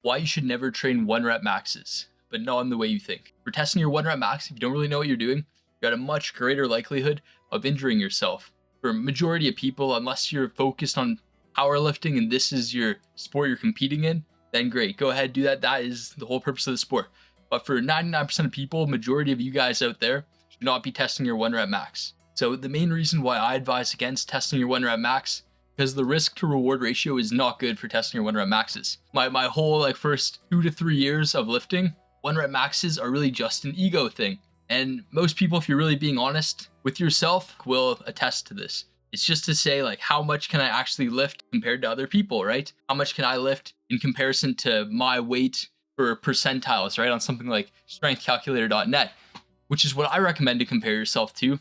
why you should never train 1 rep maxes, but not in the way you think. For testing your 1 rep max, if you don't really know what you're doing, you're at a much greater likelihood of injuring yourself. For a majority of people, unless you're focused on powerlifting and this is your sport you're competing in, then great, go ahead, do that. That is the whole purpose of the sport. But for 99% of people, majority of you guys out there should not be testing your 1 rep max. So the main reason why I advise against testing your 1 rep max, because the risk to reward ratio is not good for testing your 1 rep maxes. My whole first 2 to 3 years of lifting, 1 rep maxes are really just an ego thing. And most people, if you're really being honest with yourself, will attest to this. It's just to say how much can I actually lift compared to other people, right? How much can I lift in comparison to my weight for percentiles, right? On something like strengthcalculator.net, which is what I recommend to compare yourself to,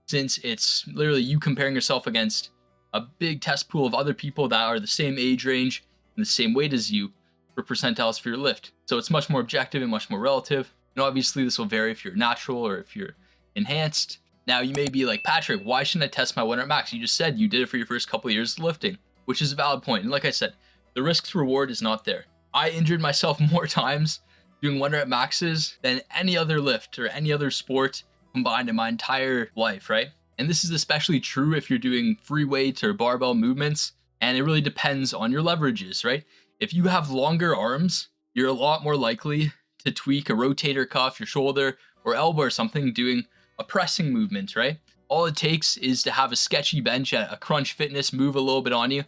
since it's literally you comparing yourself against a big test pool of other people that are the same age range and the same weight as you for percentiles for your lift. So it's much more objective and much more relative. And obviously this will vary if you're natural or if you're enhanced. Now you may be like, Patrick, why shouldn't I test my 1 rep max? You just said you did it for your first couple of years of lifting, which is a valid point. And like I said, the risk to reward is not there. I injured myself more times doing 1 rep maxes than any other lift or any other sport combined in my entire life, right? And this is especially true if you're doing free weight or barbell movements, and it really depends on your leverages, right? If you have longer arms, you're a lot more likely to tweak a rotator cuff, your shoulder, or elbow or something doing a pressing movement, right? All it takes is to have a sketchy bench at a Crunch Fitness move a little bit on you,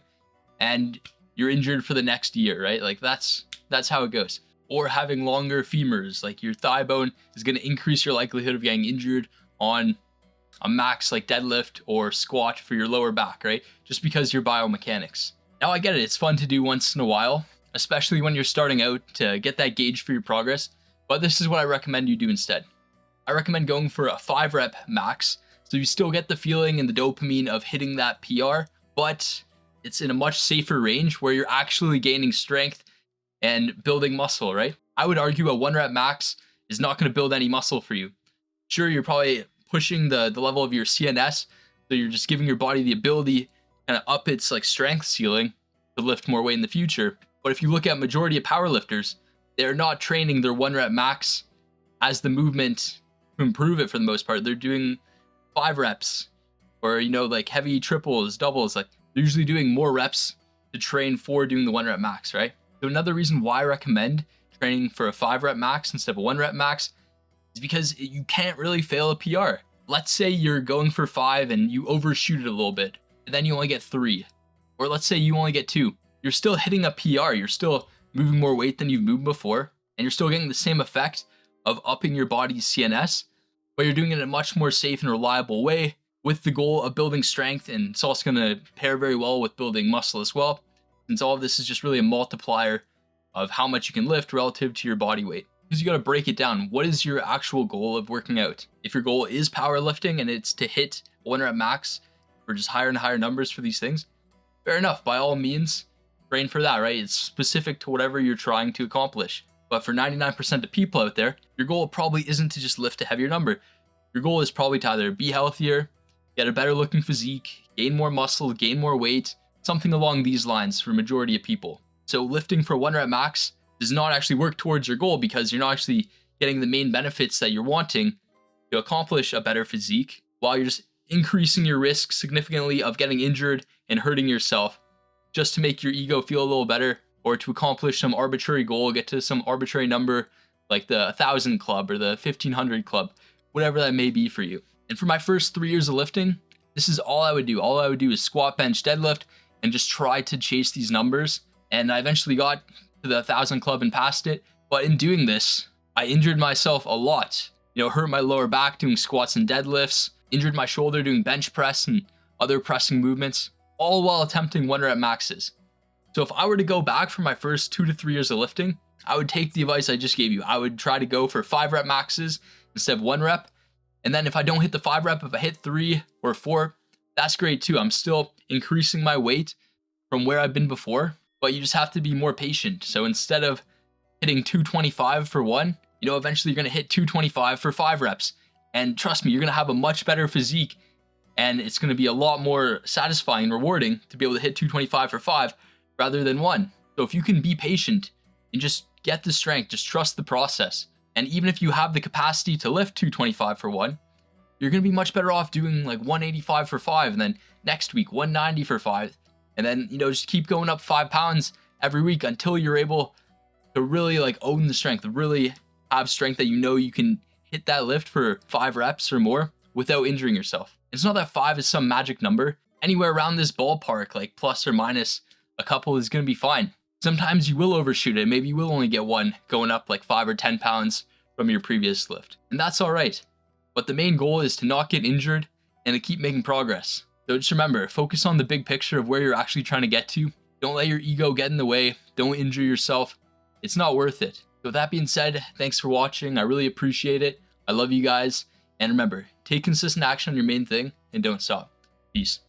and you're injured for the next year, right? That's how it goes. Or having longer femurs, your thigh bone is going to increase your likelihood of getting injured on a max deadlift or squat for your lower back, right? Just because your biomechanics. Now I get it, it's fun to do once in a while, especially when you're starting out to get that gauge for your progress, but this is what I recommend you do instead. I recommend going for a 5 rep max, so you still get the feeling and the dopamine of hitting that PR, but it's in a much safer range where you're actually gaining strength and building muscle, right? I would argue a 1 rep max is not going to build any muscle for you. Sure, you're probably pushing the level of your CNS, so you're just giving your body the ability to kind of up its strength ceiling to lift more weight in the future. But if you look at majority of powerlifters, they're not training their 1 rep max as the movement to improve it for the most part. They're doing 5 reps or heavy triples, doubles. They're usually doing more reps to train for doing the 1 rep max, right? So another reason why I recommend training for a 5 rep max instead of a 1 rep max is because you can't really fail a PR. Let's say you're going for 5 and you overshoot it a little bit, and then you only get 3. Or let's say you only get 2. You're still hitting a PR. You're still moving more weight than you've moved before, and you're still getting the same effect of upping your body's CNS, but you're doing it in a much more safe and reliable way with the goal of building strength, and it's also going to pair very well with building muscle as well, since all of this is just really a multiplier of how much you can lift relative to your body weight. Because you got to break it down. What is your actual goal of working out? If your goal is powerlifting and it's to hit 1 rep max or just higher and higher numbers for these things, fair enough. By all means, train for that, right? It's specific to whatever you're trying to accomplish. But for 99% of people out there, your goal probably isn't to just lift a heavier number. Your goal is probably to either be healthier, get a better looking physique, gain more muscle, gain more weight, something along these lines for a majority of people. So lifting for 1 rep max does not actually work towards your goal because you're not actually getting the main benefits that you're wanting to accomplish a better physique, while you're just increasing your risk significantly of getting injured and hurting yourself just to make your ego feel a little better, or to accomplish some arbitrary goal, get to some arbitrary number like the 1,000 club or the 1,500 club, whatever that may be for you. And for my first 3 years of lifting, this is all I would do. All I would do is squat, bench, deadlift, and just try to chase these numbers. And I eventually got to the 1,000 club and passed it. But in doing this, I injured myself a lot. Hurt my lower back doing squats and deadlifts, injured my shoulder doing bench press and other pressing movements, all while attempting 1 rep maxes. So if I were to go back for my first 2 to 3 years of lifting, I would take the advice I just gave you. I would try to go for 5 rep maxes instead of 1 rep. And then if I don't hit the 5 rep, if I hit 3 or 4, that's great too. I'm still increasing my weight from where I've been before, but you just have to be more patient. So instead of hitting 225 for 1, eventually you're going to hit 225 for 5 reps. And trust me, you're going to have a much better physique, and it's going to be a lot more satisfying and rewarding to be able to hit 225 for 5 rather than 1. So if you can be patient and just get the strength. Just trust the process. And even if you have the capacity to lift 225 for one, you're going to be much better off doing like 185 for 5, and then next week 190 for 5, and then just keep going up 5 pounds every week until you're able to really like own the strength, really have strength that you can hit that lift for 5 reps or more without injuring yourself. It's not that 5 is some magic number. Anywhere around this ballpark, like plus or minus a couple, is going to be fine. Sometimes you will overshoot it. Maybe you will only get one going up like 5 or 10 pounds from your previous lift, and that's all right. But the main goal is to not get injured and to keep making progress. So just remember, focus on the big picture of where you're actually trying to get to. Don't let your ego get in the way. Don't injure yourself. It's not worth it. So with that being said, thanks for watching. I really appreciate it. I love you guys. And remember, take consistent action on your main thing and don't stop. Peace.